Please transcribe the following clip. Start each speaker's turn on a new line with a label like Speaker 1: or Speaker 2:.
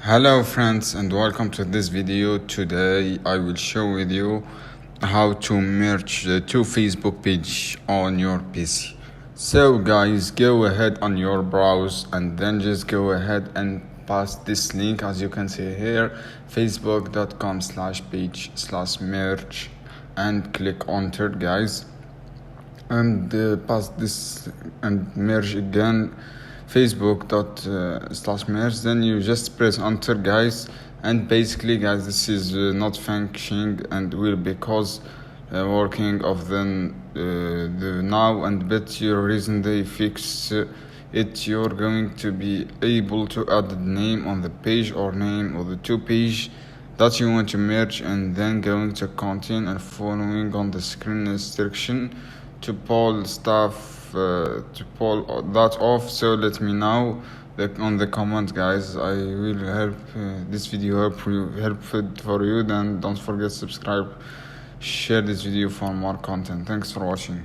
Speaker 1: Hello friends and welcome to this video. Today I will show with you how to merge the two Facebook page on your PC. So guys, go ahead on your browse and then just go ahead and paste this link as you can see here, facebook.com/page/merge, and click enter guys, and paste this and merge again facebook./merge. Then you just press enter guys, and basically guys, this is not functioning and will because working of the now, and bet your reason they fix it, you're going to be able to add the name on the page or name of the two page that you want to merge, and then going to continue and following on the screen instruction to pull stuff to pull that off. So let me know on the comments guys. I will help this video helpful for you. Then don't forget to subscribe, share this video for more content. Thanks for watching.